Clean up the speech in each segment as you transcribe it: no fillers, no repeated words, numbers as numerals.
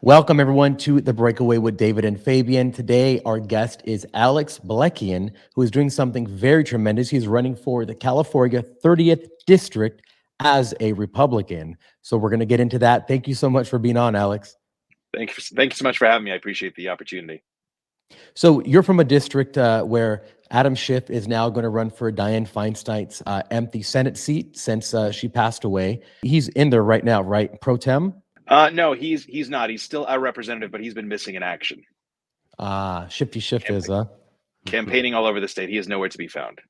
Welcome, everyone, to The Breakaway with David and Fabian. Today, our guest is Alex Balekian, who is doing something very tremendous. He's running for the California 30th District as a Republican. So we're going to get into that. Thank you so much for being on, Alex. Thank you so much for having me. I appreciate the opportunity. So you're from a district where Adam Schiff is now going to run for Dianne Feinstein's empty Senate seat since she passed away. He's in there right now, right? Pro tem? No, he's not. He's still a representative, but he's been missing in action. Shifty Schiff is, campaigning all over the state. He is nowhere to be found.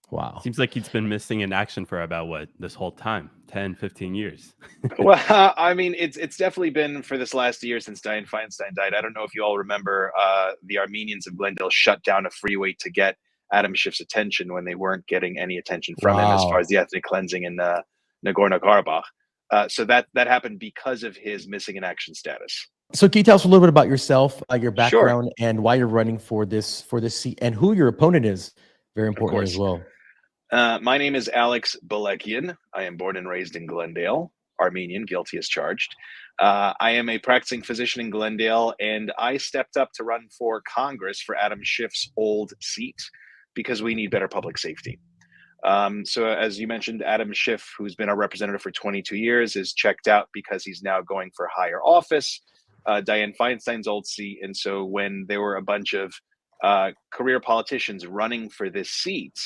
Wow. Seems like he's been missing in action for about this whole time, 10, 15 years. Well, I mean, it's definitely been for this last year since Dianne Feinstein died. I don't know if you all remember the Armenians of Glendale shut down a freeway to get Adam Schiff's attention when they weren't getting any attention from him as far as the ethnic cleansing in Nagorno-Karabakh. So that happened because of his missing in action status. So can you tell us a little bit about yourself, your background, Sure. and why you're running for this seat, and who your opponent is? Very important as well. My name is Alex Balekian. I am born and raised in Glendale, Armenian, guilty as charged. I am a practicing physician in Glendale, and I stepped up to run for Congress for Adam Schiff's old seat because we need better public safety. So as you mentioned, Adam Schiff, who's been our representative for 22 years, is checked out because he's now going for higher office, Dianne Feinstein's old seat. And so when there were a bunch of career politicians running for this seat,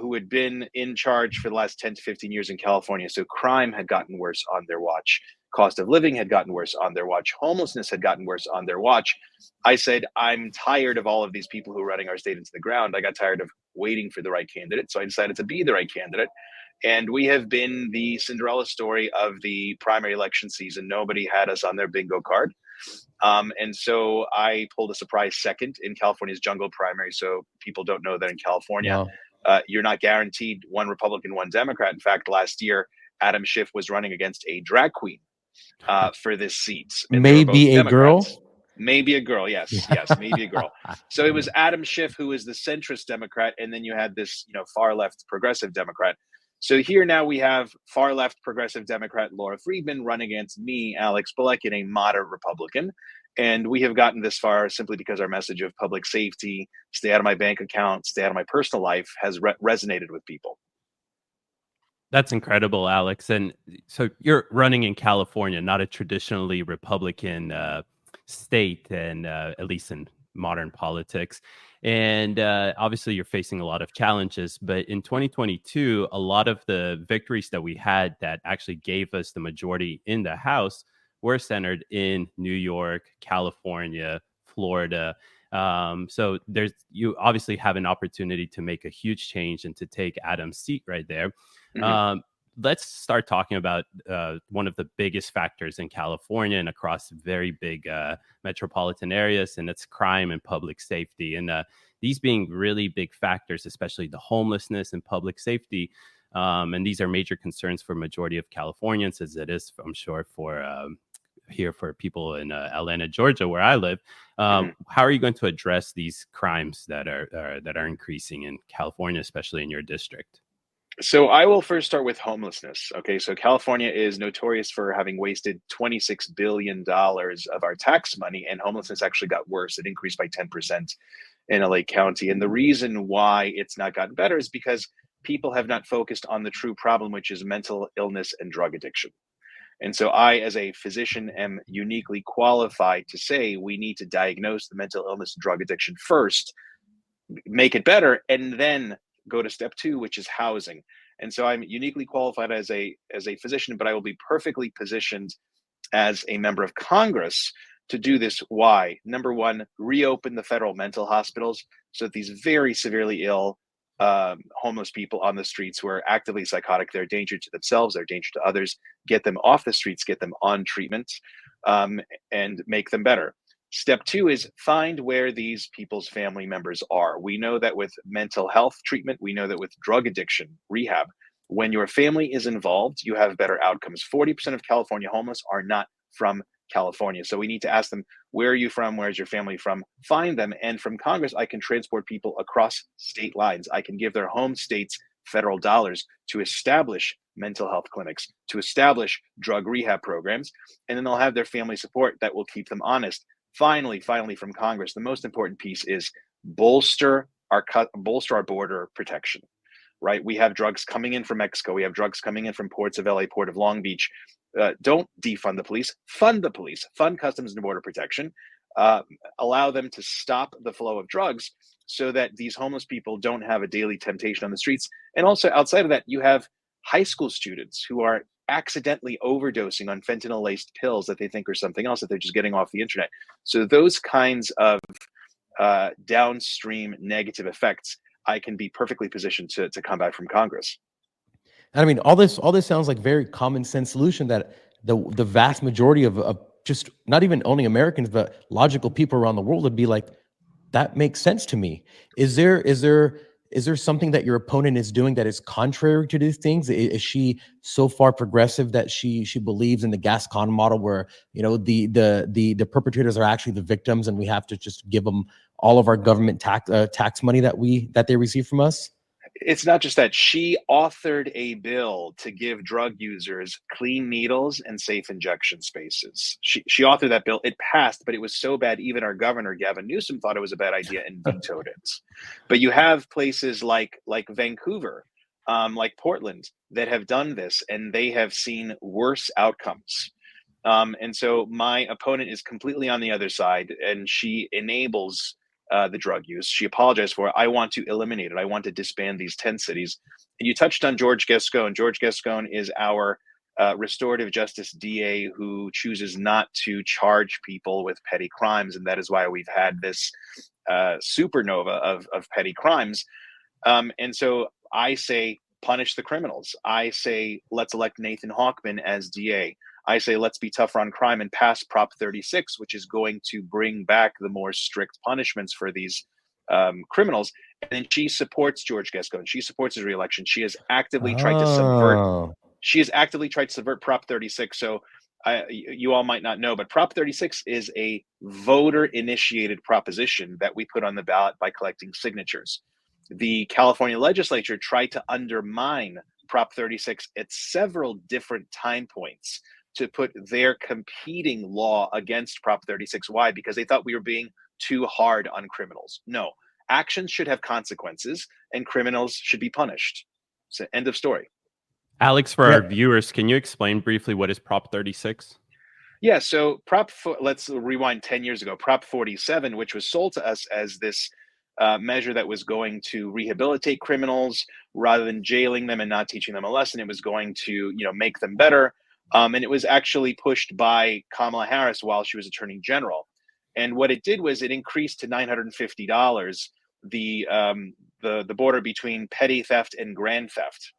who had been in charge for the last 10 to 15 years in California. So crime had gotten worse on their watch. Cost of living had gotten worse on their watch. Homelessness had gotten worse on their watch. I said, I'm tired of all of these people who are running our state into the ground. I got tired of waiting for the right candidate. So I decided to be the right candidate. And we have been the Cinderella story of the primary election season. Nobody had us on their bingo card. And so I pulled a surprise second in California's jungle primary. So people don't know that in California, you're not guaranteed one Republican, one Democrat. In fact, last year, Adam Schiff was running against a drag queen for this seat. Maybe a girl? Maybe a girl, yes, maybe a girl. So it was Adam Schiff, who was the centrist Democrat, and then you had this, far left progressive Democrat. So here now we have far left progressive Democrat Laura Friedman running against me, Alex Balekian, a moderate Republican. And we have gotten this far simply because our message of public safety, stay out of my bank account, stay out of my personal life has resonated with people. That's incredible, Alex. And so you're running in California, not a traditionally Republican state, and at least in modern politics. And obviously you're facing a lot of challenges. But in 2022, a lot of the victories that we had that actually gave us the majority in the House were centered in New York, California, Florida. So you obviously have an opportunity to make a huge change and to take Adam's seat right there. Mm-hmm. Let's start talking about one of the biggest factors in California and across very big metropolitan areas, and it's crime and public safety. And these being really big factors, especially the homelessness and public safety. And these are major concerns for majority of Californians, as it is, I'm sure, for here for people in Atlanta, Georgia, where I live. How are you going to address these crimes that are increasing in California, especially in your district? So I will first start with homelessness. Okay, so California is notorious for having wasted $26 billion of our tax money, and homelessness actually got worse. It increased by 10% in LA County. And the reason why it's not gotten better is because people have not focused on the true problem, which is mental illness and drug addiction. And so I, as a physician, am uniquely qualified to say we need to diagnose the mental illness and drug addiction first, make it better, and then go to step two, which is housing. And so I'm uniquely qualified as a physician, but I will be perfectly positioned as a member of Congress to do this. Why? Number one, reopen the federal mental hospitals so that these very severely ill homeless people on the streets who are actively psychotic, they're a danger to themselves, they're a danger to others, get them off the streets, get them on treatment, and make them better. Step two is find where these people's family members are. We know that with mental health treatment, we know that with drug addiction rehab, when your family is involved, you have better outcomes. 40% of California homeless are not from California. So we need to ask them, where are you from? Where's your family from? Find them. And from Congress, I can transport people across state lines. I can give their home states federal dollars to establish mental health clinics, to establish drug rehab programs, and then they'll have their family support that will keep them honest. Finally, from Congress, the most important piece is bolster our border protection. Right? We have drugs coming in from Mexico. We have drugs coming in from ports of LA, Port of Long Beach. Don't defund the police. Fund the police. Fund Customs and Border Protection. Allow them to stop the flow of drugs so that these homeless people don't have a daily temptation on the streets. And also outside of that, you have high school students who are accidentally overdosing on fentanyl-laced pills that they think are something else that they're just getting off the internet. So those kinds of downstream negative effects, I can be perfectly positioned to combat from Congress. I mean, all this sounds like very common sense solution that the vast majority of just not even only Americans, but logical people around the world would be like, that makes sense to me. Is there something that your opponent is doing that is contrary to these things? Is she so far progressive that she believes in the Gascon model where, you know, the perpetrators are actually the victims and we have to just give them all of our government tax money that they receive from us? It's not just that. She authored a bill to give drug users clean needles and safe injection spaces. She authored that bill. It passed, but it was so bad, even our governor, Gavin Newsom, thought it was a bad idea and vetoed it. But you have places like Vancouver, like Portland, that have done this, and they have seen worse outcomes. And so my opponent is completely on the other side, and she enables the drug use. She apologized for it. I want to eliminate it. I want to disband these 10 cities. And you touched on George Gascon. George Gascon is our restorative justice DA who chooses not to charge people with petty crimes. And that is why we've had this supernova of petty crimes. And so I say, punish the criminals. I say, let's elect Nathan Hawkman as DA. I say, let's be tougher on crime and pass Prop 36, which is going to bring back the more strict punishments for these criminals. And then she supports George Gascon. She supports his reelection. She has actively tried to subvert. She has actively tried to subvert Prop 36. So you all might not know, but Prop 36 is a voter-initiated proposition that we put on the ballot by collecting signatures. The California legislature tried to undermine Prop 36 at several different time points to put their competing law against Prop 36. Why? Because they thought we were being too hard on criminals. No, actions should have consequences and criminals should be punished. So end of story. Alex, for our viewers, can you explain briefly what is Prop 36? Yeah, so let's rewind 10 years ago. Prop 47, which was sold to us as this measure that was going to rehabilitate criminals rather than jailing them and not teaching them a lesson. It was going to, make them better. And it was actually pushed by Kamala Harris while she was Attorney General. And what it did was it increased to $950 the border between petty theft and grand theft.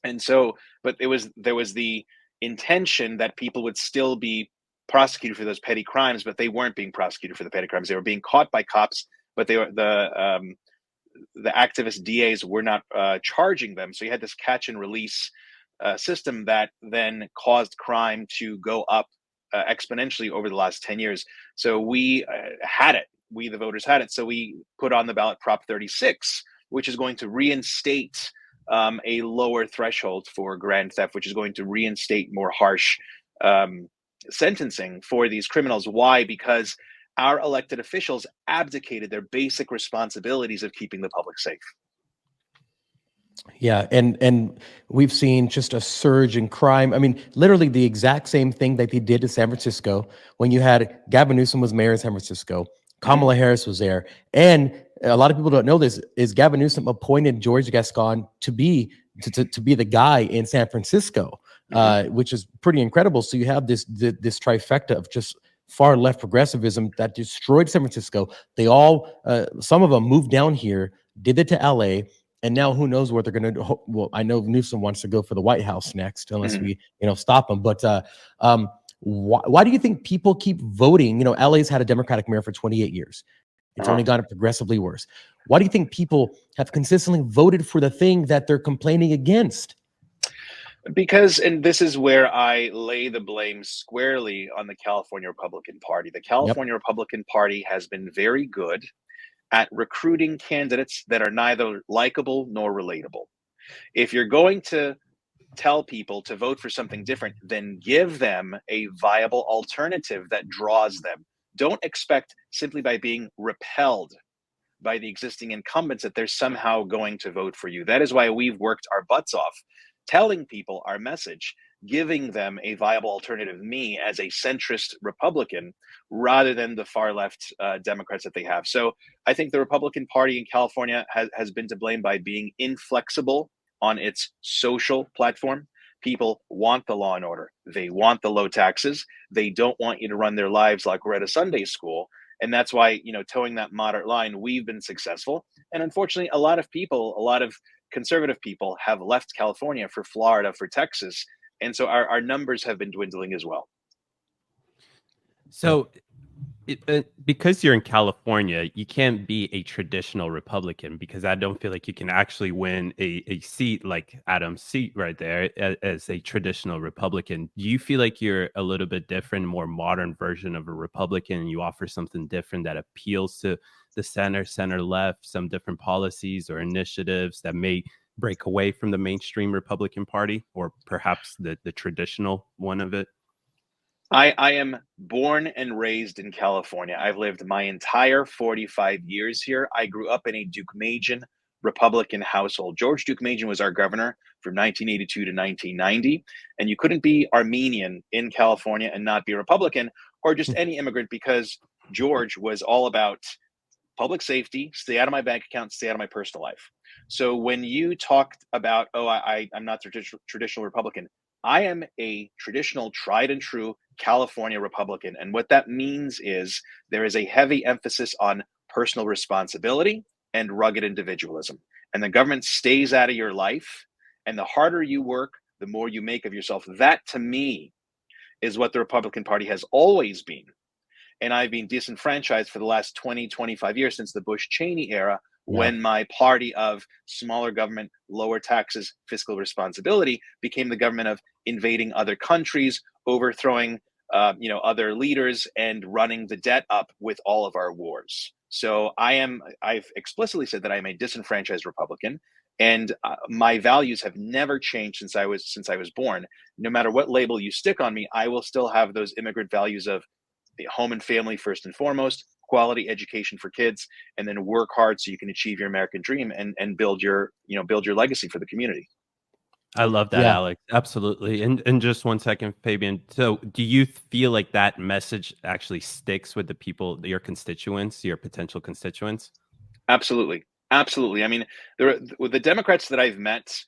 And so, but there was the intention that people would still be prosecuted for those petty crimes, but they weren't being prosecuted for the petty crimes. They were being caught by cops, but they were the activist DAs were not charging them. So you had this catch and release system that then caused crime to go up exponentially over the last 10 years. So we had it. We, the voters, had it. So we put on the ballot Prop 36, which is going to reinstate a lower threshold for grand theft, which is going to reinstate more harsh sentencing for these criminals. Why? Because our elected officials abdicated their basic responsibilities of keeping the public safe. Yeah, and we've seen just a surge in crime. I mean, literally the exact same thing that they did to San Francisco when you had Gavin Newsom was mayor of San Francisco, Kamala Harris was there, and a lot of people don't know this, is Gavin Newsom appointed George Gascon to be the guy in San Francisco, which is pretty incredible. So you have this trifecta of just far left progressivism that destroyed San Francisco. They all, some of them moved down here, did it to LA, and now who knows what they're going to do. Well, I know Newsom wants to go for the White House next, unless we, stop him. But why do you think people keep voting? LA's had a Democratic mayor for 28 years. It's only gotten progressively worse. Why do you think people have consistently voted for the thing that they're complaining against? Because, and this is where I lay the blame squarely on the California Republican Party. The California Republican Party has been very good at recruiting candidates that are neither likable nor relatable. If you're going to tell people to vote for something different, then give them a viable alternative that draws them. Don't expect simply by being repelled by the existing incumbents that they're somehow going to vote for you. That is why we've worked our butts off telling people our message, giving them a viable alternative, me as a centrist Republican, rather than the far left Democrats that they have. So I think the Republican Party in California has been to blame by being inflexible on its social platform. People want the law and order. They want the low taxes. They don't want you to run their lives like we're at a Sunday school. And that's why, towing that moderate line, we've been successful. And unfortunately, a lot of conservative people have left California for Florida, for Texas. And so our numbers have been dwindling as well. So because you're in California, you can't be a traditional Republican, because I don't feel like you can actually win a seat like Adam's seat right there as a traditional Republican. Do you feel like you're a little bit different, more modern version of a Republican, and you offer something different that appeals to the center left, some different policies or initiatives that may break away from the mainstream Republican Party, or perhaps the traditional one of it? I am born and raised in California. I've lived my entire 45 years here. I grew up in a Deukmejian Republican household. George Deukmejian was our governor from 1982 to 1990. And you couldn't be Armenian in California and not be a Republican, or just any immigrant, because George was all about public safety, stay out of my bank account, stay out of my personal life. So when you talked about, I'm not traditional Republican, I am a traditional, tried and true California Republican. And what that means is there is a heavy emphasis on personal responsibility and rugged individualism. And the government stays out of your life. And the harder you work, the more you make of yourself. That, to me, is what the Republican Party has always been. And I've been disenfranchised for the last 20, 25 years, since the Bush-Cheney era, when my party of smaller government, lower taxes, fiscal responsibility became the government of invading other countries, overthrowing other leaders, and running the debt up with all of our wars. So I've explicitly said that I'm a disenfranchised Republican, and my values have never changed since I was born. No matter what label you stick on me, I will still have those immigrant values of the home and family first and foremost, quality education for kids, and then work hard so you can achieve your American dream and build your legacy for the community. I love that, Alex. Absolutely. And just 1 second, Fabian. So do you feel like that message actually sticks with the people, your constituents, your potential constituents? Absolutely. Absolutely. I mean, the Democrats that I've met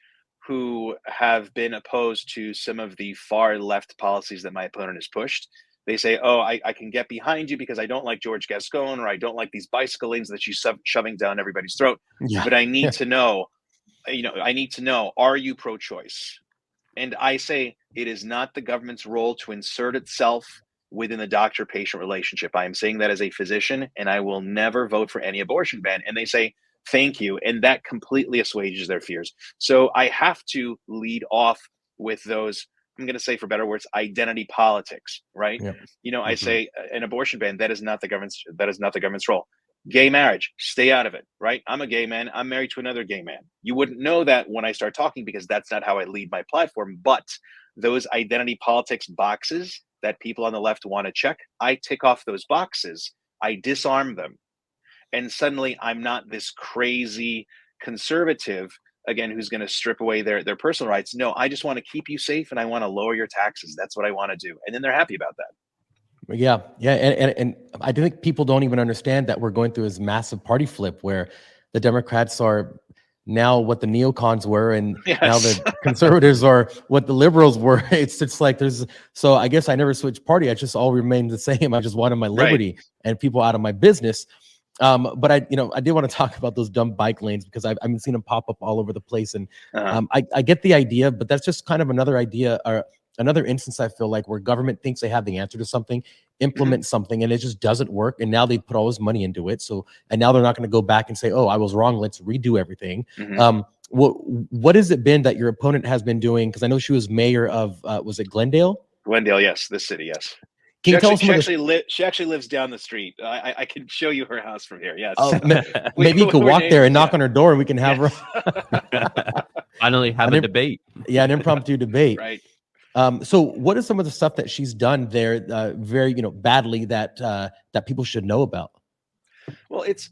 who have been opposed to some of the far left policies that my opponent has pushed, they say, I can get behind you because I don't like George Gascon, or I don't like these bicycle lanes that she's shoving down everybody's throat. But I need to know, are you pro-choice? And I say, it is not the government's role to insert itself within the doctor-patient relationship. I am saying that as a physician, and I will never vote for any abortion ban. And they say, thank you. And that completely assuages their fears. So I have to lead off with those, I'm going to say, for better words, identity politics, right? I say an abortion ban, that is not the government's role. Gay marriage, stay out of it, right? I'm a gay man. I'm married to another gay man. You wouldn't know that when I start talking, because that's not how I lead my platform. But those identity politics boxes that people on the left want to check, I tick off those boxes. I disarm them. And suddenly I'm not this crazy conservative, again, who's going to strip away their personal rights. No, I just want to keep you safe, and I want to lower your taxes. That's what I want to do. And then they're happy about that. Yeah. And I think people don't even understand that we're going through this massive party flip where the Democrats are now what the neocons were, and now the conservatives are what the liberals were. It's like so I guess I never switched party. I just all remained the same. I just wanted my liberty and people out of my business. But I did want to talk about those dumb bike lanes, because I've been seeing them pop up all over the place. And I get the idea, but that's just kind of another idea, or another instance, I feel like, where government thinks they have the answer to something, implement something, and it just doesn't work. And now they put all this money into it. And now they're not going to go back and say, oh, I was wrong, let's redo everything. What has it been that your opponent has been doing? Because I know she was mayor of, was it Glendale? Glendale, yes. This city, yes. Can you tell us she actually lives down the street. I can show you her house from here. Yes. Maybe you could walk there and knock on her door, and we can have her. Finally have a debate. Yeah, an impromptu debate. Right. So what is some of the stuff that she's done there very, badly that that people should know about? Well, it's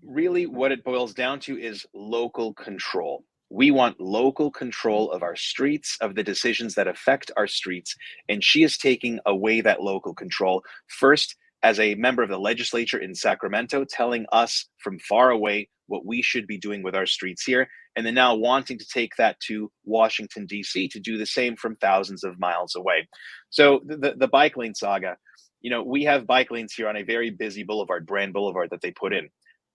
really what it boils down to is local control. We want local control of our streets, of the decisions that affect our streets. And she is taking away that local control. First, as a member of the legislature in Sacramento, telling us from far away what we should be doing with our streets here. And then now wanting to take that to Washington, D.C. to do the same from thousands of miles away. So the bike lane saga, we have bike lanes here on a very busy boulevard, Brand Boulevard, that they put in.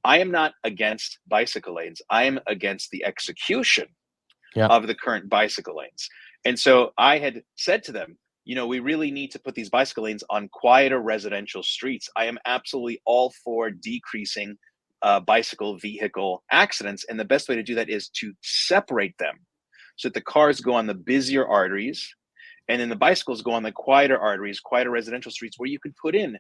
I am not against bicycle lanes. I am against the execution of the current bicycle lanes. And so I had said to them, we really need to put these bicycle lanes on quieter residential streets. I am absolutely all for decreasing bicycle vehicle accidents. And the best way to do that is to separate them so that the cars go on the busier arteries and then the bicycles go on the quieter arteries, quieter residential streets where you could put in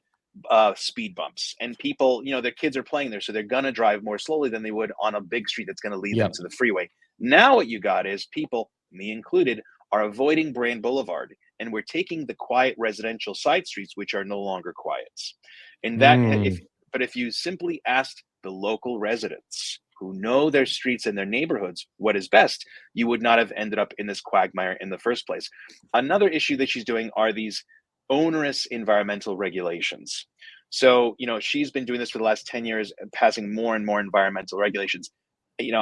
speed bumps, and people, their kids are playing there, so they're gonna drive more slowly than they would on a big street that's gonna lead them to the freeway. Now what you got is people, me included, are avoiding Brand Boulevard, and we're taking the quiet residential side streets, which are no longer quiets. And that, if you simply asked the local residents who know their streets and their neighborhoods what is best, you would not have ended up in this quagmire in the first place. Another issue that she's doing are these onerous environmental regulations. So, she's been doing this for the last 10 years, passing more and more environmental regulations.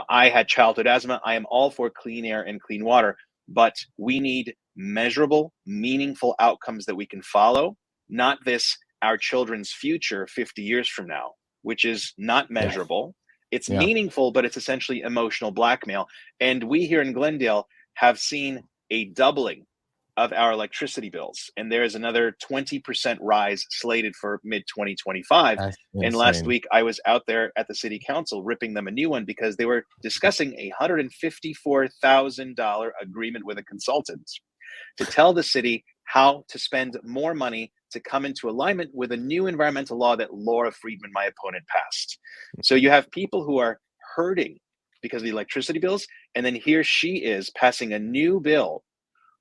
I had childhood asthma. I am all for clean air and clean water, but we need measurable, meaningful outcomes that we can follow, not this, our children's future 50 years from now, which is not measurable. It's meaningful, but it's essentially emotional blackmail. And we here in Glendale have seen a doubling of our electricity bills, and there is another 20% rise slated for mid-2025. And last week I was out there at the city council ripping them a new one because they were discussing a $154,000 agreement with a consultant to tell the city how to spend more money to come into alignment with a new environmental law that Laura Friedman, my opponent, passed. So you have people who are hurting because of the electricity bills, and then here she is passing a new bill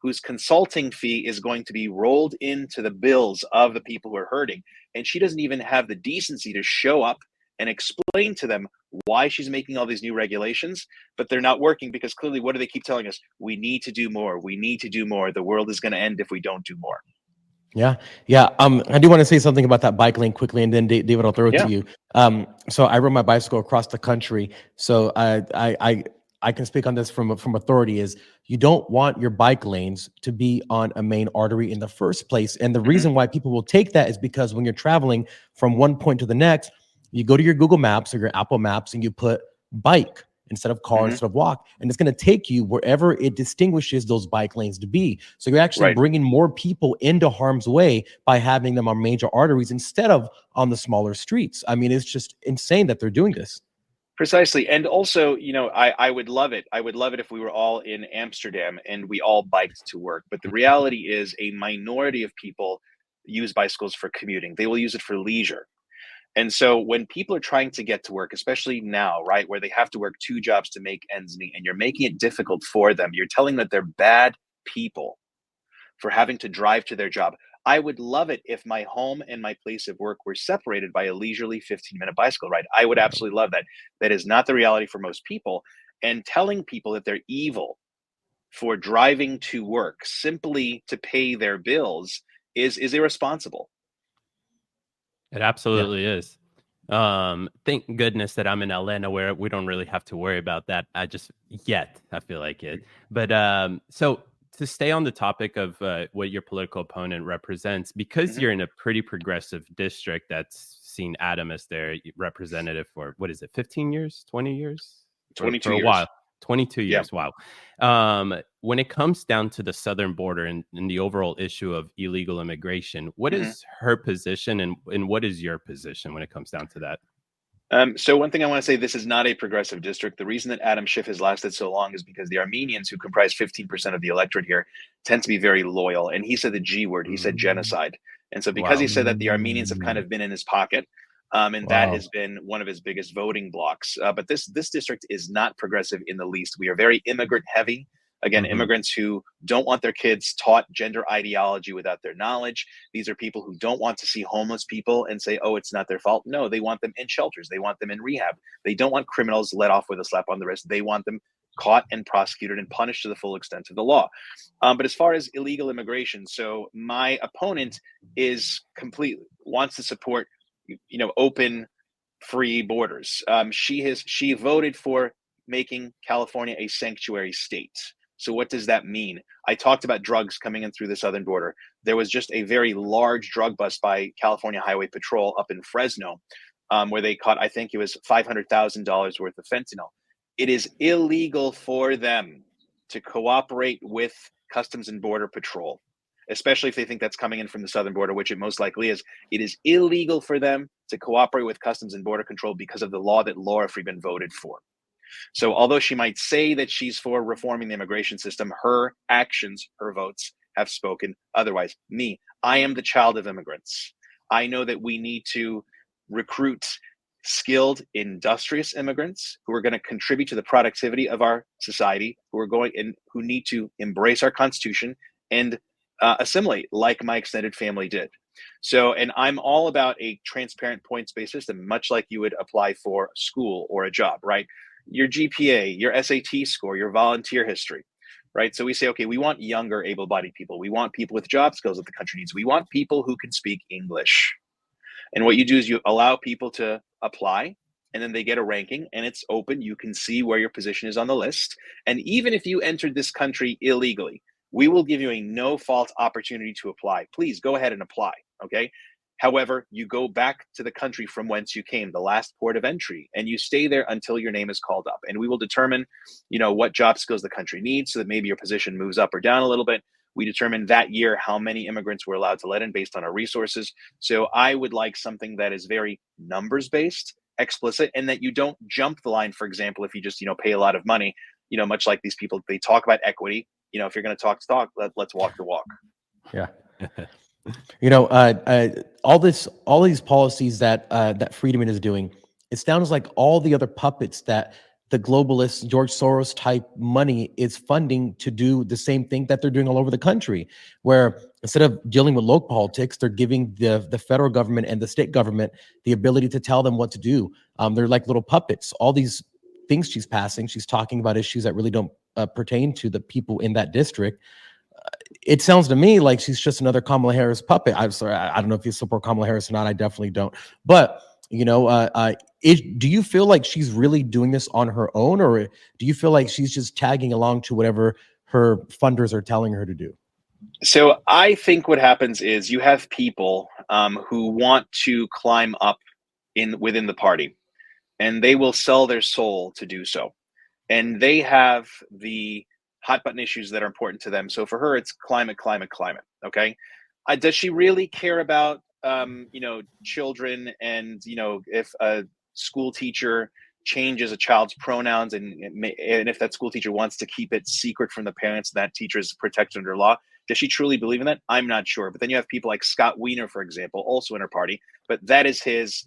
whose consulting fee is going to be rolled into the bills of the people who are hurting. And she doesn't even have the decency to show up and explain to them why she's making all these new regulations, but they're not working because clearly, what do they keep telling us? We need to do more. We need to do more. The world is going to end if we don't do more. Yeah. I do want to say something about that bike lane quickly, and then David, I'll throw it to you. So I rode my bicycle across the country. So I can speak on this from authority. Is you don't want your bike lanes to be on a main artery in the first place. And the reason why people will take that is because when you're traveling from one point to the next, you go to your Google Maps or your Apple Maps and you put bike instead of car, instead of walk. And it's going to take you wherever it distinguishes those bike lanes to be. So you're actually bringing more people into harm's way by having them on major arteries instead of on the smaller streets. I mean, it's just insane that they're doing this. Precisely. And also, I would love it. I would love it if we were all in Amsterdam and we all biked to work. But the reality is a minority of people use bicycles for commuting. They will use it for leisure. And so when people are trying to get to work, especially now, right, where they have to work 2 jobs to make ends meet, and you're making it difficult for them, you're telling them that they're bad people for having to drive to their job. I would love it if my home and my place of work were separated by a leisurely 15-minute bicycle ride. I would absolutely love that. That is not the reality for most people. And telling people that they're evil for driving to work simply to pay their bills is irresponsible. It absolutely is. Thank goodness that I'm in Atlanta where we don't really have to worry about that. I feel like it. But so to stay on the topic of what your political opponent represents, because you're in a pretty progressive district that's seen Adam as their representative for, 15 years, 20 years? 22 for a years. while. 22 years. Wow. When it comes down to the southern border and the overall issue of illegal immigration, what is her position and what is your position when it comes down to that? So one thing I want to say, this is not a progressive district. The reason that Adam Schiff has lasted so long is because the Armenians, who comprise 15% of the electorate here, tend to be very loyal. And he said the G word, he said genocide. And so because he said that, the Armenians have kind of been in his pocket. And that Wow. has been one of his biggest voting blocks. But this district is not progressive in the least. We are very immigrant heavy. Again, Mhm. immigrants who don't want their kids taught gender ideology without their knowledge. These are people who don't want to see homeless people and say, oh, it's not their fault. No, they want them in shelters. They want them in rehab. They don't want criminals let off with a slap on the wrist. They want them caught and prosecuted and punished to the full extent of the law. But as far as illegal immigration, so my opponent is completely wants to support, open, free borders. She voted for making California a sanctuary state. So what does that mean? I talked about drugs coming in through the southern border. There was just a very large drug bust by California Highway Patrol up in Fresno, where they caught, I think it was $500,000 worth of fentanyl. It is illegal for them to cooperate with Customs and Border Patrol, especially if they think that's coming in from the southern border, which it most likely is. It is illegal for them to cooperate with Customs and Border Control because of the law that Laura Friedman voted for. So although she might say that she's for reforming the immigration system, her actions, her votes have spoken otherwise. I am the child of immigrants. I know that we need to recruit skilled, industrious immigrants who are going to contribute to the productivity of our society, who need to embrace our Constitution and assimilate like my extended family did. So, and I'm all about a transparent points-based system, much like you would apply for school or a job, right? Your GPA, your SAT score, your volunteer history, right? So we say, okay, we want younger able-bodied people. We want people with job skills that the country needs. We want people who can speak English. And what you do is you allow people to apply, and then they get a ranking, and it's open. You can see where your position is on the list. And even if you entered this country illegally, we will give you a no-fault opportunity to apply. Please go ahead and apply, okay? However, you go back to the country from whence you came, the last port of entry, and you stay there until your name is called up. And we will determine, what job skills the country needs so that maybe your position moves up or down a little bit. We determine that year how many immigrants we're allowed to let in based on our resources. So I would like something that is very numbers-based, explicit, and that you don't jump the line, for example, if you just, pay a lot of money, much like these people, they talk about equity. If you're going to talk, let's walk the walk. Yeah. All these policies that Friedman is doing, it sounds like all the other puppets that the globalist George Soros type money is funding to do the same thing that they're doing all over the country, where instead of dealing with local politics, they're giving the federal government and the state government the ability to tell them what to do. They're like little puppets. All these things she's passing, she's talking about issues that really don't pertain to the people in that district. It sounds to me like she's just another Kamala Harris puppet. I'm sorry, I don't know if you support Kamala Harris or not. I definitely don't. But do you feel like she's really doing this on her own, or do you feel like she's just tagging along to whatever her funders are telling her to do? So I think what happens is you have people who want to climb up within the party, and they will sell their soul to do so. And they have the hot button issues that are important to them. So for her, it's climate. Okay. Does she really care about, children and, if a school teacher changes a child's pronouns and if that school teacher wants to keep it secret from the parents, that teacher is protected under law? Does she truly believe in that? I'm not sure. But then you have people like Scott Wiener, for example, also in her party, but that is his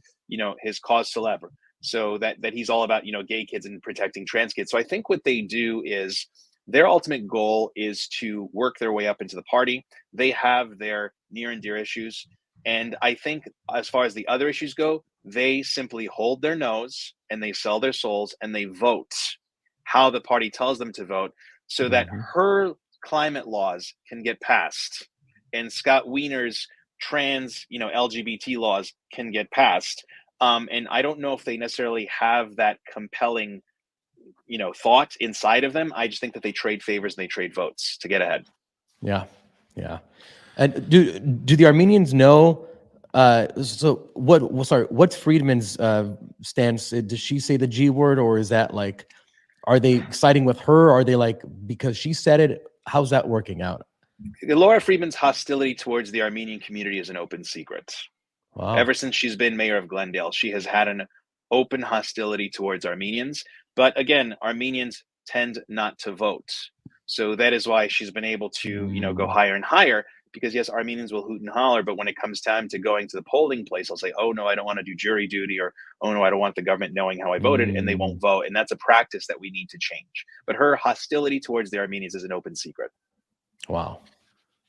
cause célèbre. So that he's all about, gay kids and protecting trans kids. So I think what they do is their ultimate goal is to work their way up into the party. They have their near and dear issues. And I think as far as the other issues go, they simply hold their nose and they sell their souls and they vote how the party tells them to vote so that her climate laws can get passed and Scott Wiener's trans, LGBT laws can get passed. And I don't know if they necessarily have that compelling, thought inside of them. I just think that they trade favors and they trade votes to get ahead. Yeah. And do the Armenians know? What's Friedman's stance? Does she say the G word, or is that like, are they siding with her? Are they like, because she said it? How's that working out? Laura Friedman's hostility towards the Armenian community is an open secret. Wow. Ever since she's been mayor of Glendale, she has had an open hostility towards Armenians. But again, Armenians tend not to vote. So that is why she's been able to, go higher and higher, because yes, Armenians will hoot and holler, but when it comes time to going to the polling place, I'll say, oh no, I don't want to do jury duty, or oh no, I don't want the government knowing how I voted, and they won't vote. And that's a practice that we need to change. But her hostility towards the Armenians is an open secret. Wow.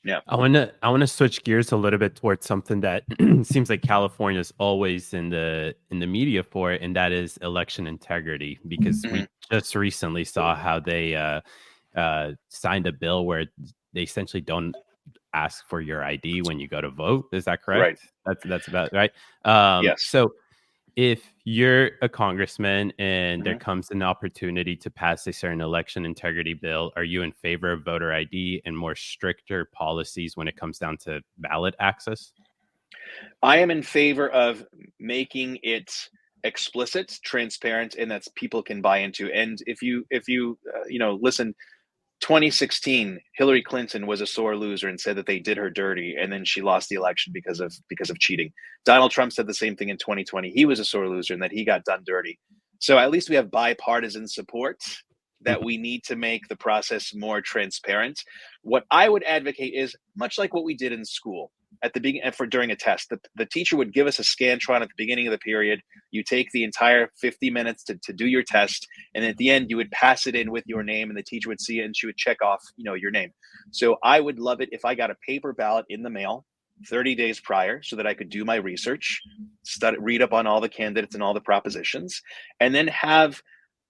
Yeah. I wanna switch gears a little bit towards something that seems like California is always in the media for, and that is election integrity. Because we just recently saw how they signed a bill where they essentially don't ask for your ID when you go to vote. Is that correct? Right. That's about right. Yes. So if you're a congressman and there comes an opportunity to pass a certain election integrity bill, are you in favor of voter ID and more stricter policies when it comes down to ballot access? I am in favor of making it explicit, transparent, and that people can buy into. And if you listen, 2016, Hillary Clinton was a sore loser and said that they did her dirty, and then she lost the election because of cheating. Donald Trump said the same thing in 2020. He was a sore loser and that he got done dirty. So at least we have bipartisan support that we need to make the process more transparent. What I would advocate is much like what we did in school at the beginning during a test. The teacher would give us a Scantron at the beginning of the period. You take the entire 50 minutes to do your test, and at the end you would pass it in with your name, and the teacher would see it and she would check off your name. So I would love it if I got a paper ballot in the mail 30 days prior, so that I could do my research, read up on all the candidates and all the propositions, and then have,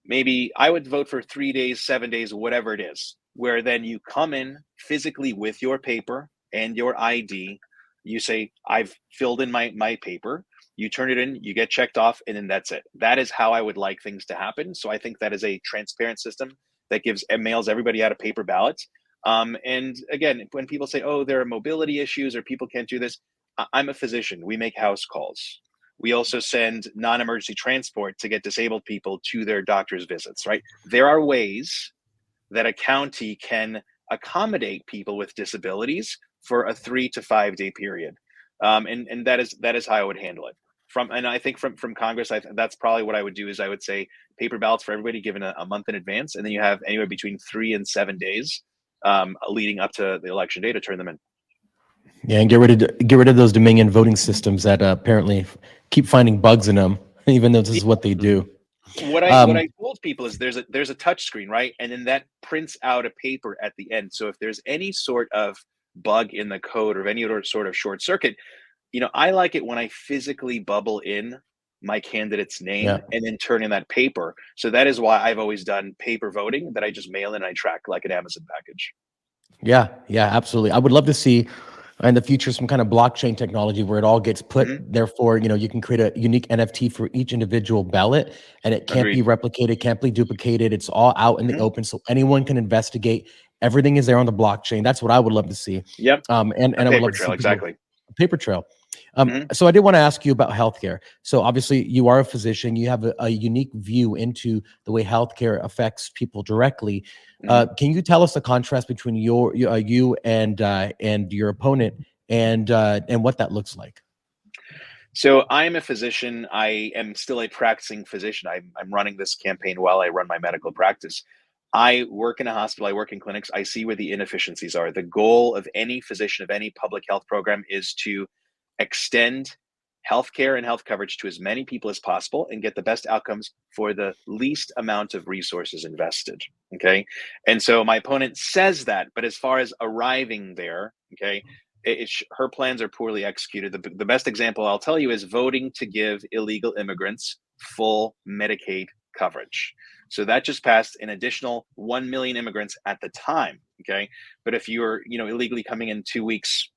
maybe I would vote for 3 days, 7 days, whatever it is, where then you come in physically with your paper and your ID. You say, I've filled in my paper. You turn it in, you get checked off, and then that's it. That is how I would like things to happen. So I think that is a transparent system that mails everybody out a paper ballot. And again, when people say, oh, there are mobility issues or people can't do this, I'm a physician. We make house calls. We also send non-emergency transport to get disabled people to their doctor's visits, right? There are ways that a county can accommodate people with disabilities for a 3 to 5 day period. And that is how I would handle it. And I think from Congress, that's probably what I would do. Is I would say paper ballots for everybody given a month in advance, and then you have anywhere between 3 and 7 days leading up to the election day to turn them in. Yeah, and get rid of those Dominion voting systems that apparently keep finding bugs in them, even though this is what they do. What I told people is there's a touch screen, right? And then that prints out a paper at the end. So if there's any sort of bug in the code or any other sort of short circuit, I like it when I physically bubble in my candidate's name and then turn in that paper. So that is why I've always done paper voting, that I just mail in and I track like an Amazon package. Yeah, absolutely. I would love to see in the future some kind of blockchain technology where it all gets put. Therefore, you can create a unique NFT for each individual ballot, and it can't be replicated, can't be duplicated. It's all out in the open, so anyone can investigate. Everything is there on the blockchain. That's what I would love to see. Yep. And I would love to see exactly. Paper trail. So I did want to ask you about healthcare. So obviously you are a physician. You have a unique view into the way healthcare affects people directly. Can you tell us the contrast between you and your opponent and what that looks like? So I'm a physician. I am still a practicing physician. I'm running this campaign while I run my medical practice. I work in a hospital. I work in clinics. I see where the inefficiencies are. The goal of any physician, of any public health program, is to extend healthcare and health coverage to as many people as possible and get the best outcomes for the least amount of resources invested. Okay. And so my opponent says that, but as far as arriving there, okay, her plans are poorly executed. The best example I'll tell you is voting to give illegal immigrants full Medicaid coverage. So that just passed an additional 1 million immigrants at the time. Okay. But if you're, illegally coming in 2 weeks,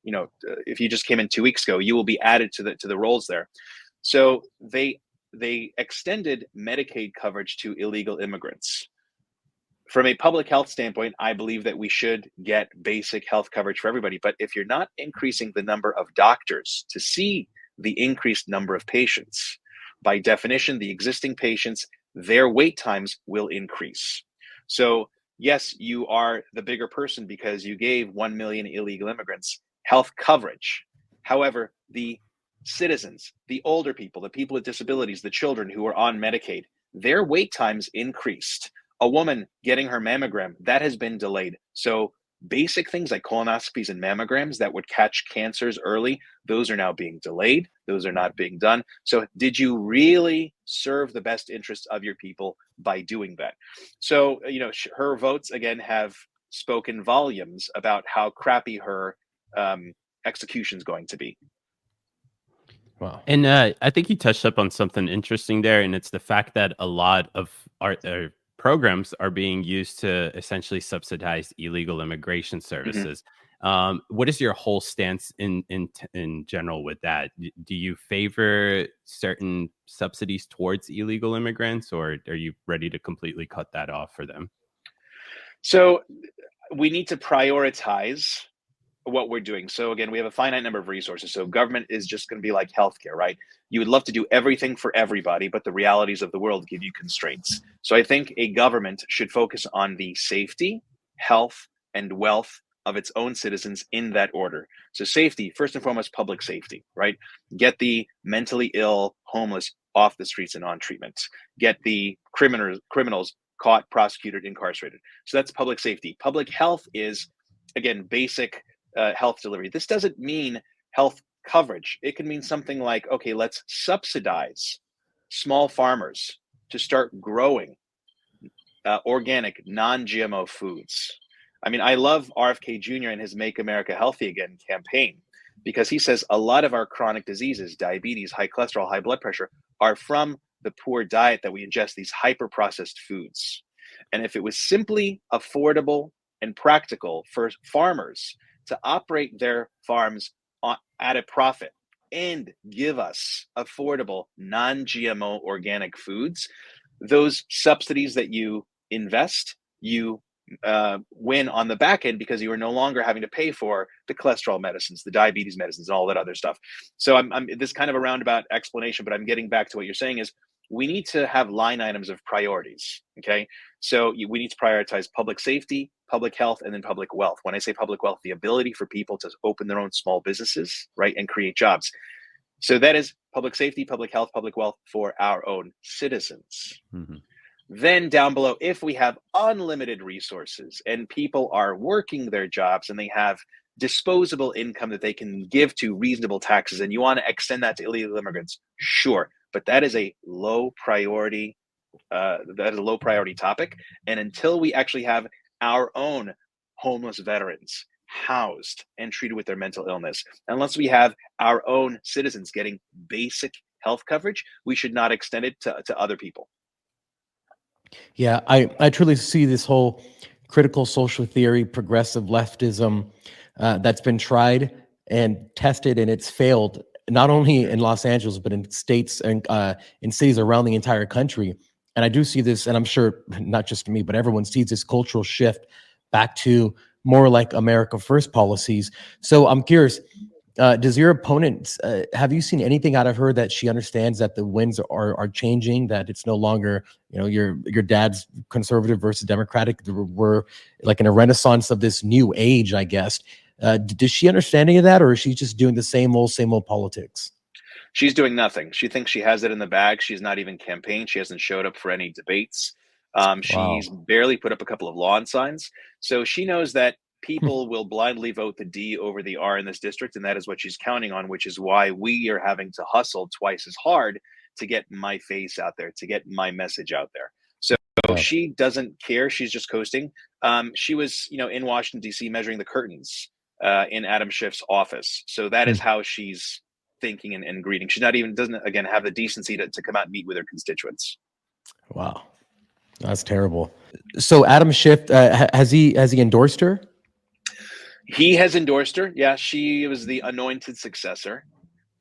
if you just came in 2 weeks ago, you will be added to the rolls there. So they extended Medicaid coverage to illegal immigrants. From a public health standpoint, I believe that we should get basic health coverage for everybody. But if you're not increasing the number of doctors to see the increased number of patients, by definition, the existing patients, their wait times will increase. So yes, you are the bigger person because you gave 1 million illegal immigrants health coverage. However, the citizens, the older people, the people with disabilities, the children who are on Medicaid, their wait times increased. A woman getting her mammogram, that has been delayed. So basic things like colonoscopies and mammograms that would catch cancers early, those are now being delayed. Those are not being done. So did you really serve the best interests of your people by doing that? So, her votes, again, have spoken volumes about how crappy her execution is going to be. Wow. And I think you touched up on something interesting there, and it's the fact that a lot of our programs are being used to essentially subsidize illegal immigration services. What is your whole stance in general with that? Do you favor certain subsidies towards illegal immigrants, or are you ready to completely cut that off for them? So we need to prioritize what we're doing. So again, we have a finite number of resources. So government is just going to be like healthcare, right? You would love to do everything for everybody, but the realities of the world give you constraints. So I think a government should focus on the safety, health, and wealth of its own citizens in that order. So safety, first and foremost, public safety, right? Get the mentally ill, homeless off the streets and on treatment. Get the criminals caught, prosecuted, incarcerated. So that's public safety. Public health is, again, basic health delivery. This doesn't mean health coverage. It can mean something like, okay, let's subsidize small farmers to start growing organic, non-GMO foods. I mean, I love RFK Jr. and his Make America Healthy Again campaign, because he says a lot of our chronic diseases, diabetes, high cholesterol, high blood pressure, are from the poor diet that we ingest, these hyper-processed foods. And if it was simply affordable and practical for farmers to operate their farms at a profit and give us affordable, non-GMO organic foods, those subsidies that you invest, you win on the back end, because you are no longer having to pay for the cholesterol medicines, the diabetes medicines, and all that other stuff. So I'm this kind of a roundabout explanation, but I'm getting back to what you're saying is we need to have line items of priorities. Okay. So we need to prioritize public safety, public health, and then public wealth. When I say public wealth, the ability for people to open their own small businesses, right, and create jobs. So that is public safety, public health, public wealth for our own citizens. Then down below, if we have unlimited resources and people are working their jobs and they have disposable income that they can give to reasonable taxes, and you want to extend that to illegal immigrants, sure. But that is a low priority. That is a low priority topic. And until we actually have our own homeless veterans housed and treated with their mental illness, unless we have our own citizens getting basic health coverage, we should not extend it to other people. Yeah, I truly see this whole critical social theory, progressive leftism that's been tried and tested, and it's failed, not only in Los Angeles, but in states and in cities around the entire country. And I do see this, and I'm sure not just me, but everyone sees this cultural shift back to more like America First policies. So I'm curious, does your opponent, have you seen anything out of her that she understands that the winds are changing, that it's no longer, your dad's conservative versus Democratic? We're like in a renaissance of this new age, I guess. Does she understand any of that, or is she just doing the same old politics? She's doing nothing. She thinks she has it in the bag. She's not even campaigned. She hasn't showed up for any debates. She's barely put up a couple of lawn signs. So she knows that people will blindly vote the D over the R in this district, and that is what she's counting on, which is why we are having to hustle twice as hard to get my face out there, to get my message out there. So she doesn't care. She's just coasting. She was, in Washington, D.C. measuring the curtains in Adam Schiff's office. So that is how she's thinking and greeting. She's not even, doesn't, again, have the decency to come out and meet with her constituents. Wow. That's terrible. So Adam Schiff, has he endorsed her? He has endorsed her. Yeah, she was the anointed successor.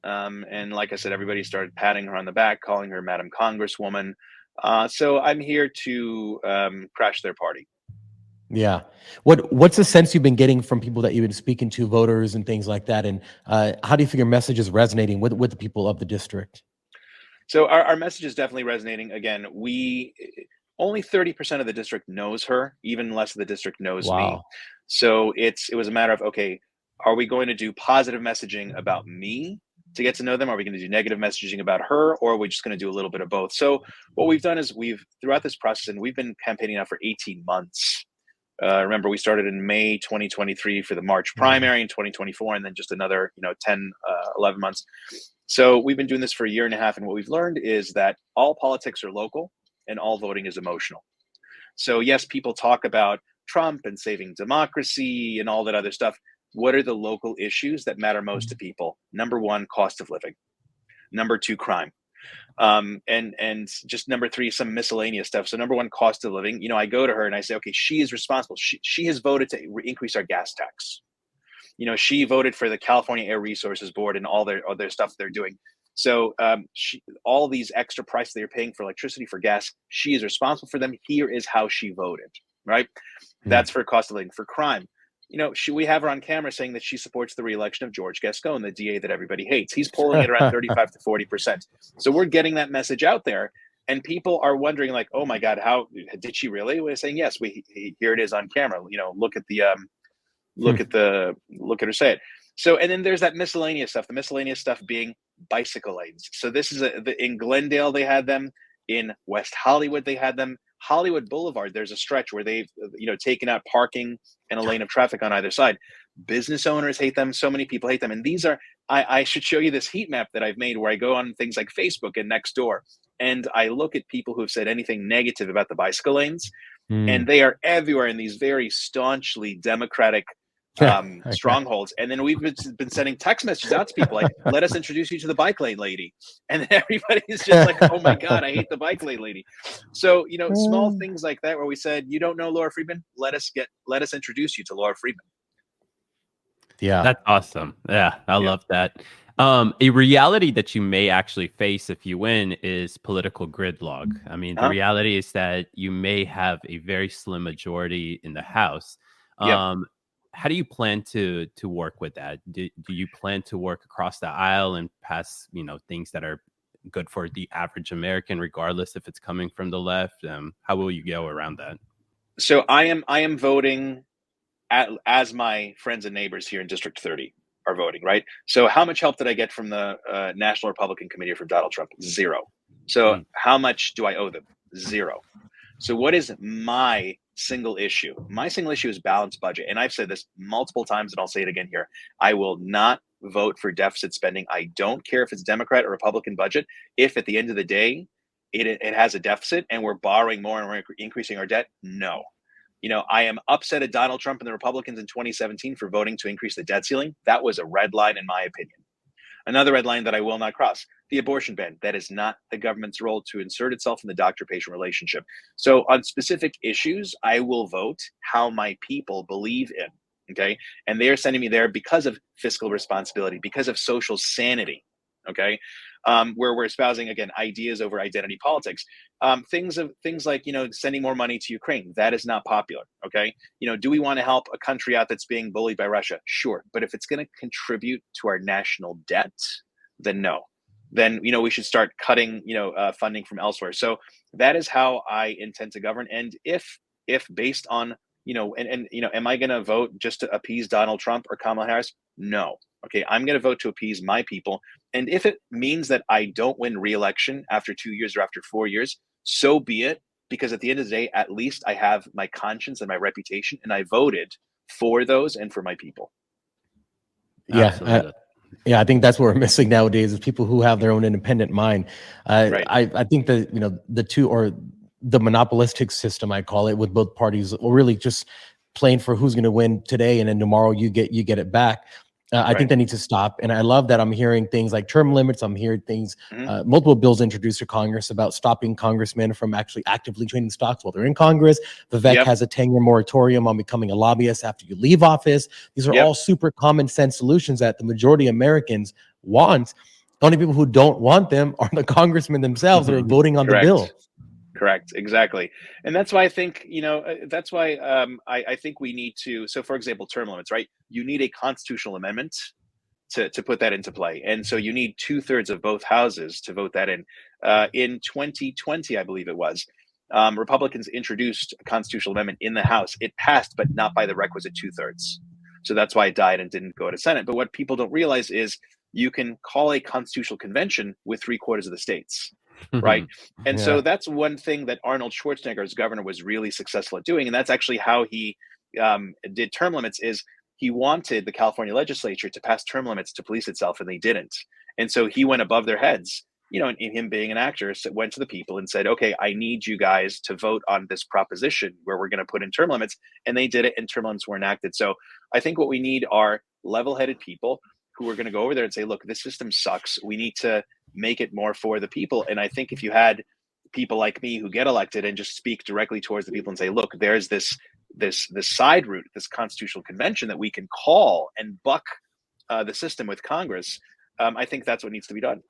And like I said, everybody started patting her on the back, calling her Madam Congresswoman. So I'm here to crash their party. Yeah. What's the sense you've been getting from people that you've been speaking to, voters and things like that? And how do you feel your message is resonating with the people of the district? So our message is definitely resonating. Again, only 30% of the district knows her. Even less of the district knows me. So it was a matter of, okay, are we going to do positive messaging about me to get to know them? Are we going to do negative messaging about her, or are we just going to do a little bit of both? So what we've done is throughout this process, and we've been campaigning now for 18 months, Remember, we started in May 2023 for the March primary in 2024, and then just another 10, 11 months. So we've been doing this for a year and a half, and what we've learned is that all politics are local and all voting is emotional. So yes, people talk about Trump and saving democracy and all that other stuff. What are the local issues that matter most to people? Number one, cost of living. Number two, crime. And just number three, some miscellaneous stuff. So number one, cost of living. I go to her and I say, okay, she is responsible. She has voted to increase our gas tax. She voted for the California Air Resources Board and all their stuff they're doing. So all these extra prices they're paying for electricity, for gas, she is responsible for them. Here is how she voted, right? That's for cost of living. For crime, we have her on camera saying that she supports the reelection of George Gascon, the DA that everybody hates. He's polling at around 35 to 40%. So we're getting that message out there, and people are wondering, like, oh my God, how did she really? We're saying yes. Here it is on camera. Look at her say it. So, and then there's that miscellaneous stuff. The miscellaneous stuff being bicycle lanes. So this is in Glendale they had them. In West Hollywood they had them. Hollywood Boulevard, there's a stretch where they've taken out parking and a lane of traffic on either side. Business owners hate them. So many people hate them. And these are, I should show you this heat map that I've made where I go on things like Facebook and Nextdoor, and I look at people who have said anything negative about the bicycle lanes, and they are everywhere in these very staunchly Democratic strongholds. And then we've been sending text messages out to people like, let us introduce you to the bike lane lady. And everybody's just like, oh my God, I hate the bike lane lady. So, small things like that where we said, you don't know Laura Friedman? Let us introduce you to Laura Friedman. Yeah. That's awesome. Yeah, I love that. A reality that you may actually face if you win is political gridlock. I mean, the reality is that you may have a very slim majority in the House. How do you plan to work with that? Do you plan to work across the aisle and pass, things that are good for the average American, regardless if it's coming from the left? How will you go around that? So I am voting as my friends and neighbors here in District 30 are voting, right? So how much help did I get from the National Republican Committee from Donald Trump? Zero. So how much do I owe them? Zero. So what is my single issue? My single issue is balanced budget. And I've said this multiple times, and I'll say it again here. I will not vote for deficit spending. I don't care if it's Democrat or Republican budget. If at the end of the day, it has a deficit and we're borrowing more and we're increasing our debt, no. I am upset at Donald Trump and the Republicans in 2017 for voting to increase the debt ceiling. That was a red line in my opinion. Another red line that I will not cross, the abortion ban. That is not the government's role to insert itself in the doctor-patient relationship. So on specific issues, I will vote how my people believe in, okay? And they are sending me there because of fiscal responsibility, because of social sanity, okay? Where we're espousing, again, ideas over identity politics. Things like, sending more money to Ukraine. That is not popular, okay? Do we want to help a country out that's being bullied by Russia? Sure. But if it's going to contribute to our national debt, then no. Then, we should start cutting, funding from elsewhere. So that is how I intend to govern. And if based on, am I going to vote just to appease Donald Trump or Kamala Harris? No. Okay, I'm going to vote to appease my people. And if it means that I don't win re-election after 2 years or after 4 years, so be it. Because at the end of the day, at least I have my conscience and my reputation, and I voted for those and for my people. Yeah. I think that's what we're missing nowadays is people who have their own independent mind. Right. I think that, the two, or the monopolistic system, I call it, with both parties, or really just playing for who's going to win today, and then tomorrow you get it back. I think that needs to stop. And I love that I'm hearing things like term limits. I'm hearing things, multiple bills introduced to Congress about stopping congressmen from actually actively trading stocks while they're in Congress. Vivek has a 10-year moratorium on becoming a lobbyist after you leave office. These are all super common sense solutions that the majority of Americans want. The only people who don't want them are the congressmen themselves that are voting on the bill. Correct. Exactly. And that's why I think, I think we need to, so for example, term limits, right? You need a constitutional amendment to put that into play. And so you need 2/3 of both houses to vote that in. In 2020, I believe it was, Republicans introduced a constitutional amendment in the House. It passed, but not by the requisite 2/3. So that's why it died and didn't go to Senate. But what people don't realize is you can call a constitutional convention with 3/4 of the states. Right. And so that's one thing that Arnold Schwarzenegger as governor was really successful at doing. And that's actually how he did term limits is he wanted the California legislature to pass term limits to police itself, and they didn't. And so he went above their heads, in him being an actor, so went to the people and said, okay, I need you guys to vote on this proposition where we're going to put in term limits. And they did it, and term limits were enacted. So I think what we need are level-headed people who are going to go over there and say, look, this system sucks. We need to make it more for the people. And I think if you had people like me who get elected and just speak directly towards the people and say, look, there's this side route, this constitutional convention that we can call and buck the system with Congress, I think that's what needs to be done.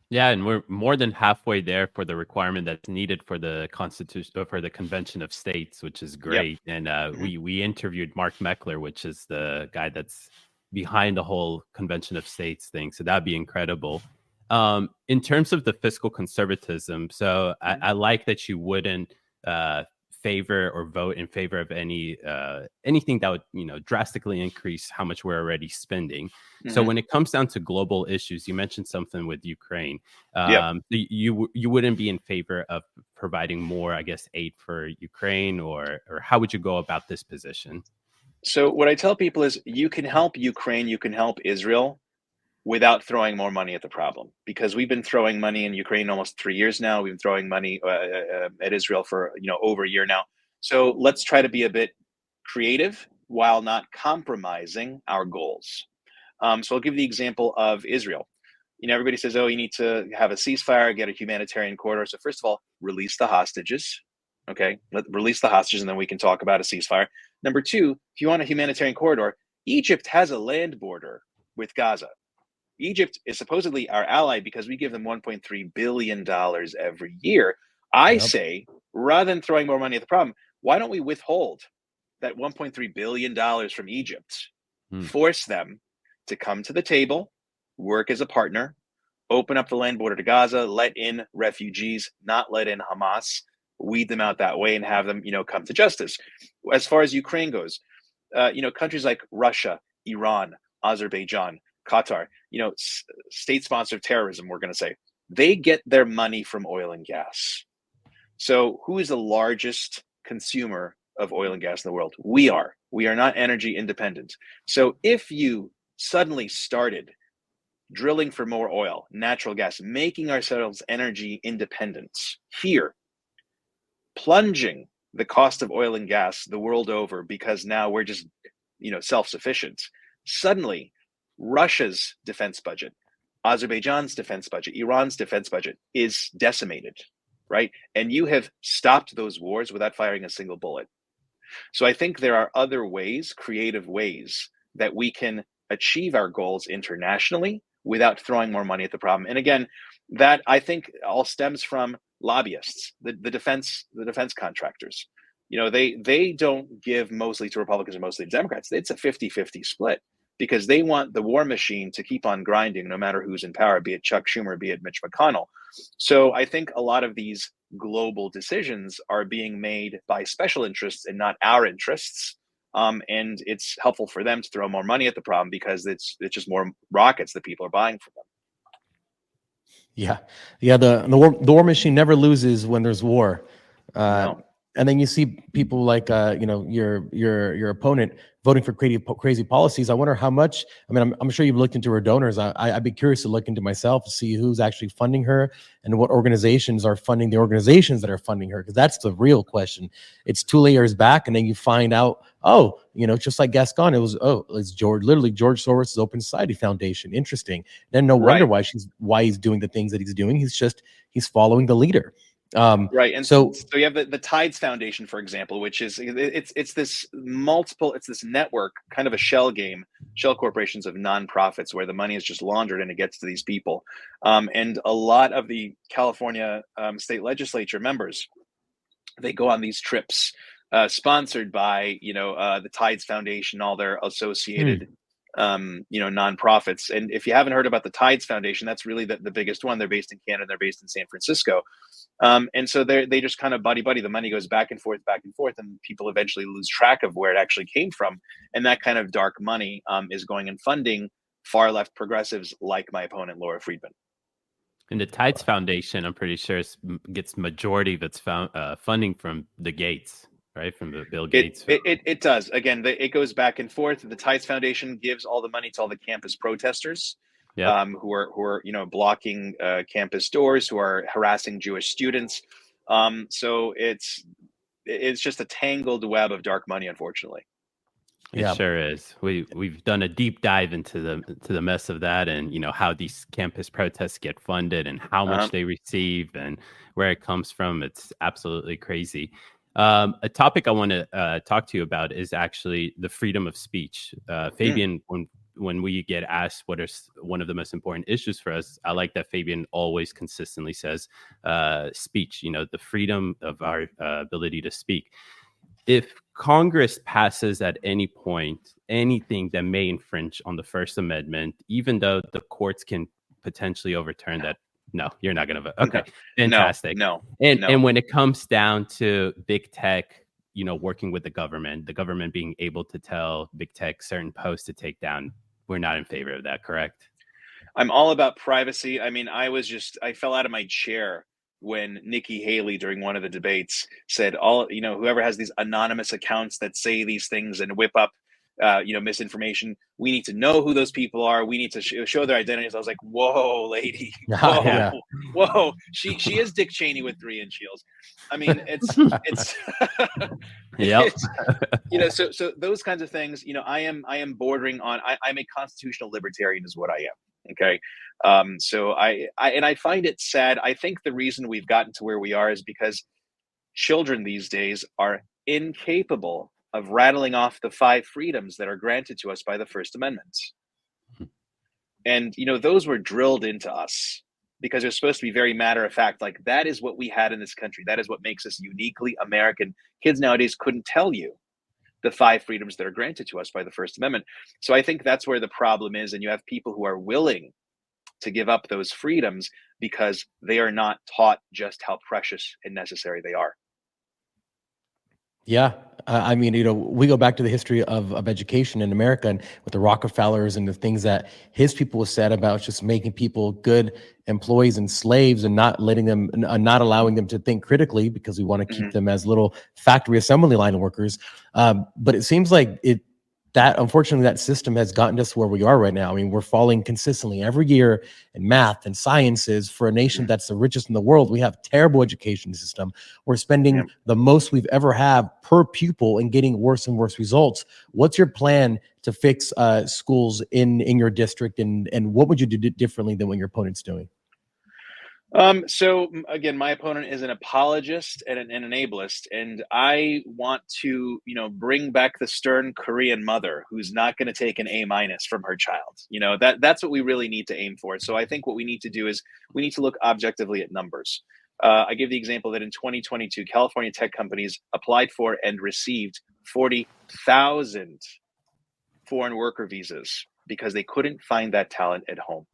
Yeah, and we're more than halfway there for the requirement that's needed for the Constitution, for the Convention of States, which is great. Yep. And we interviewed Mark Meckler, which is the guy that's behind the whole Convention of States thing. So that'd be incredible. In terms of the fiscal conservatism, so I like that you wouldn't favor or vote in favor of anything that would drastically increase how much we're already spending. So when it comes down to global issues, you mentioned something with Ukraine. You wouldn't be in favor of providing more, I guess, aid for Ukraine, or how would you go about this position? So what I tell people is you can help Ukraine, you can help Israel without throwing more money at the problem, because we've been throwing money in Ukraine almost 3 years now. We've been throwing money at Israel for over a year now. So let's try to be a bit creative while not compromising our goals. So I'll give the example of Israel. Everybody says, oh, you need to have a ceasefire, get a humanitarian corridor. So first of all, release the hostages. Okay, release the hostages, and then we can talk about a ceasefire. Number two, if you want a humanitarian corridor, Egypt has a land border with Gaza. Egypt is supposedly our ally because we give them $1.3 billion every year. I say, rather than throwing more money at the problem, why don't we withhold that $1.3 billion from Egypt, force them to come to the table, work as a partner, open up the land border to Gaza, let in refugees, not let in Hamas, weed them out that way and have them, come to justice. As far as Ukraine goes, countries like Russia, Iran, Azerbaijan, Qatar, state-sponsored terrorism, we're going to say, they get their money from oil and gas. So who is the largest consumer of oil and gas in the world? We are. We are not energy independent. So if you suddenly started drilling for more oil, natural gas, making ourselves energy independent here, plunging the cost of oil and gas the world over because now we're just, self-sufficient, suddenly Russia's defense budget, Azerbaijan's defense budget, Iran's defense budget is decimated, right? And you have stopped those wars without firing a single bullet. So I think there are other ways, creative ways, that we can achieve our goals internationally without throwing more money at the problem. And again, that I think all stems from lobbyists, the defense contractors. They don't give mostly to Republicans or mostly to Democrats. It's a 50-50 split, because they want the war machine to keep on grinding no matter who's in power, be it Chuck Schumer, be it Mitch McConnell. So I think a lot of these global decisions are being made by special interests and not our interests. And it's helpful for them to throw more money at the problem because it's just more rockets that people are buying from them. Yeah. The war machine never loses when there's war. No. And then you see people like your opponent voting for crazy policies. I wonder how much. I mean, I'm sure you've looked into her donors. I'd be curious to look into myself to see who's actually funding her and what organizations are funding the organizations that are funding her, because that's the real question. It's 2 layers back, and then you find out, just like Gascon, it's George Soros' Open Society Foundation. Interesting. Then no wonder why he's doing the things that he's doing. He's following the leader. Right. And so you have the Tides Foundation, for example, which is it's this network, kind of a shell corporations of nonprofits where the money is just laundered and it gets to these people. And a lot of the California state legislature members, they go on these trips sponsored by, the Tides Foundation, all their associated nonprofits. And if you haven't heard about the Tides Foundation, that's really the biggest one. They're based in Canada. They're based in San Francisco. And so they just kind of buddy. The money goes back and forth, and people eventually lose track of where it actually came from. And that kind of dark money is going and funding far left progressives like my opponent, Laura Friedman. And the Tides Foundation, I'm pretty sure, gets majority of its funding from the Gates. right? From the Bill Gates. It does. Again, it goes back and forth. The Tides Foundation gives all the money to all the campus protesters, Yep. who are blocking campus doors, who are harassing Jewish students. So it's just a tangled web of dark money, unfortunately. It sure is. We've done a deep dive into the mess of that, and how these campus protests get funded and how much they receive and where it comes from. It's absolutely crazy. A topic I want to talk to you about is actually the freedom of speech. Fabian, when we get asked what is one of the most important issues for us, I like that Fabian always consistently says speech. The freedom of our ability to speak. If Congress passes at any point anything that may infringe on the First Amendment, even though the courts can potentially overturn that, no, you're not going to vote. Okay, fantastic. No. And when it comes down to big tech, working with the government being able to tell big tech certain posts to take down, we're not in favor of that, correct? I'm all about privacy. I mean, I fell out of my chair when Nikki Haley, during one of the debates, said whoever has these anonymous accounts that say these things and whip up misinformation, we need to know who those people are. We need to show their identities. I was like, whoa, lady, whoa. She is Dick Cheney with 3-inch heels. I mean, it's yep. So those kinds of things, I am bordering on, I'm a constitutional libertarian is what I am. Okay. So I find it sad. I think the reason we've gotten to where we are is because children these days are incapable of rattling off the 5 freedoms that are granted to us by the First Amendment. And, those were drilled into us because they're supposed to be very matter of fact. Like, that is what we had in this country. That is what makes us uniquely American. Kids nowadays couldn't tell you the 5 freedoms that are granted to us by the First Amendment. So I think that's where the problem is. And you have people who are willing to give up those freedoms because they are not taught just how precious and necessary they are. Yeah. I mean, we go back to the history of education in America and with the Rockefellers and the things that his people said about just making people good employees and slaves and not allowing them to think critically because we want to keep them as little factory assembly line workers. But it seems like unfortunately, that system has gotten us where we are right now. I mean, we're falling consistently every year in math and sciences. For a nation that's the richest in the world, we have terrible education system. We're spending the most we've ever had per pupil and getting worse and worse results. What's your plan to fix schools in your district, and what would you do differently than what your opponent's doing? So again, my opponent is an apologist and an ableist, and I want to, bring back the stern Korean mother who's not going to take an A- from her child. That's what we really need to aim for. So I think what we need to do is we need to look objectively at numbers. I give the example that in 2022, California tech companies applied for and received 40,000 foreign worker visas because they couldn't find that talent at home.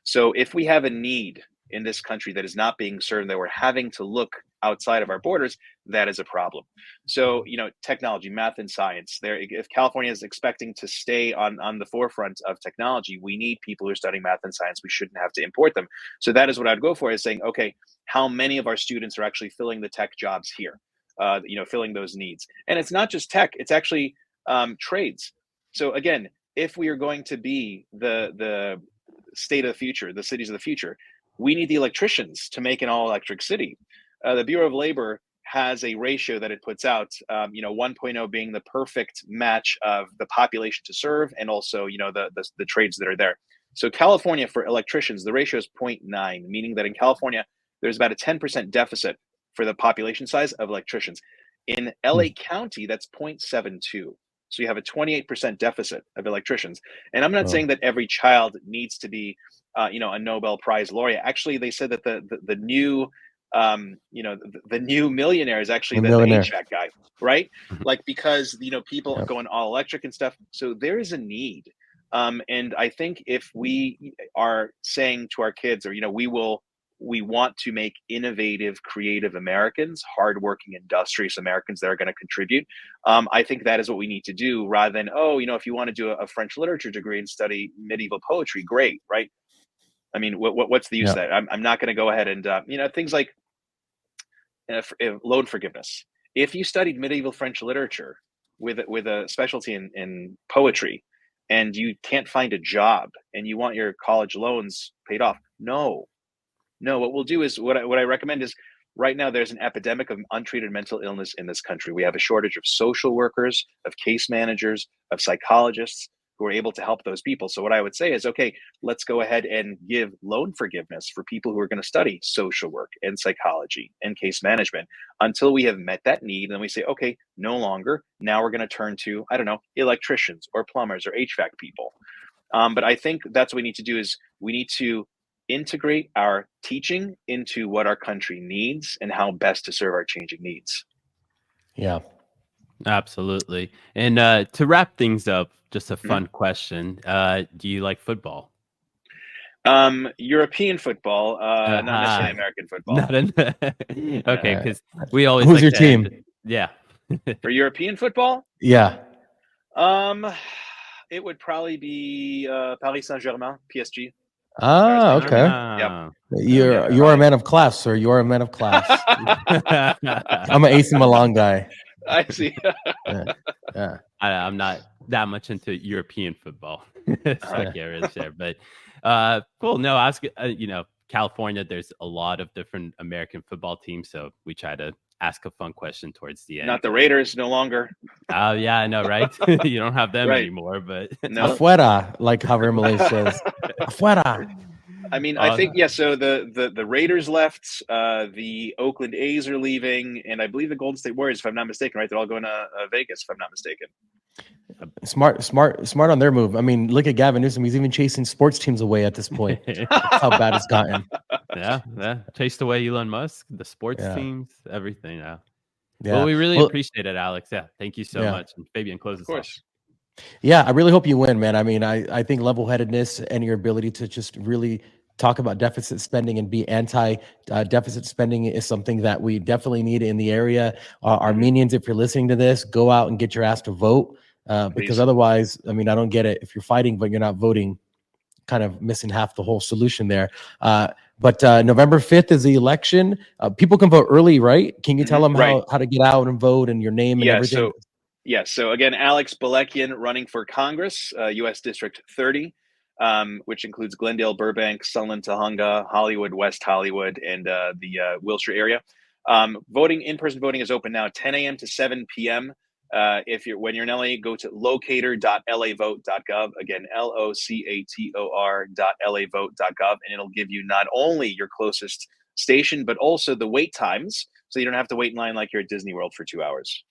So if we have a need in this country that is not being served, that we're having to look outside of our borders, that is a problem. So, technology, math, and science. If California is expecting to stay on the forefront of technology, we need people who are studying math and science. We shouldn't have to import them. So that is what I'd go for, is saying, okay, how many of our students are actually filling the tech jobs here? Filling those needs. And it's not just tech; it's actually trades. So again, if we are going to be the state of the future, the cities of the future, we need the electricians to make an all-electric city. The Bureau of Labor has a ratio that it puts out, 1.0 being the perfect match of the population to serve and also, the trades that are there. So California, for electricians, the ratio is 0.9, meaning that in California, there's about a 10% deficit for the population size of electricians. In LA County, that's 0.72. So you have a 28% deficit of electricians. And I'm not saying that every child needs to be a Nobel Prize laureate. Actually, they said that the new millionaire is actually the HVAC guy, right? Like, because people are going all electric and stuff. So there is a need, and I think if we are saying to our kids, or we want to make innovative, creative Americans, hardworking, industrious Americans that are going to contribute. I think that is what we need to do, rather than if you want to do a French literature degree and study medieval poetry, great, right? I mean, what's the use of that? I'm not going to go ahead and things like loan forgiveness. If you studied medieval French literature with a specialty in poetry, and you can't find a job, and you want your college loans paid off, no, what we'll do is what I recommend is right now there's an epidemic of untreated mental illness in this country. We have a shortage of social workers, of case managers, of psychologists who are able to help those people. So what I would say is, okay, let's go ahead and give loan forgiveness for people who are going to study social work and psychology and case management until we have met that need. And then we say, okay, no longer. Now we're going to turn to, I don't know, electricians or plumbers or HVAC people. But I think that's what we need to do is we need to integrate our teaching into what our country needs and how best to serve our changing needs. Yeah. Absolutely. And to wrap things up, just a fun question. Do you like football? European football, not necessarily American football. Not in okay, because we always Who's like your to team? Yeah. For European football? Yeah. It would probably be Paris Saint-Germain, PSG. Ah, okay. Yep. You're a man of class, sir. You're a man of class. I'm an AC Milan guy. I see. Yeah. I'm not that much into European football. So I can't really share, but cool. No, I was, California, there's a lot of different American football teams, so we try to ask a fun question towards the end. Not the Raiders, no longer. Oh, yeah, I know, right? You don't have them anymore, but no. Afuera, like Javier Malay says. Afuera. I mean, I think, so the Raiders left, the Oakland A's are leaving, and I believe the Golden State Warriors, if I'm not mistaken, right? They're all going to Vegas, if I'm not mistaken. Smart on their move. I mean, look at Gavin Newsom. He's even chasing sports teams away at this point. That's how bad it's gotten. Yeah. Chased away Elon Musk, the sports teams, everything now. Yeah. Well, we really appreciate it, Alex. Yeah, thank you so much. And Fabian, close us off. Yeah, I really hope you win, man. I mean, I think level-headedness and your ability to just really talk about deficit spending and be anti-deficit spending is something that we definitely need in the area. Armenians, if you're listening to this, go out and get your ass to vote because otherwise, I mean, I don't get it. If you're fighting but you're not voting, kind of missing half the whole solution there. But November 5th is the election. People can vote early, right? Can you tell them how to get out and vote and your name and everything? So again, Alex Balekian running for Congress, U.S. District 30, which includes Glendale, Burbank, Sunland, Tahunga, Hollywood, West Hollywood, and the Wilshire area. In-person voting is open now, 10 a.m. to 7 p.m. When you're in LA, go to locator.lavote.gov. Again, locator.lavote.gov, and it'll give you not only your closest station, but also the wait times, so you don't have to wait in line like you're at Disney World for 2 hours.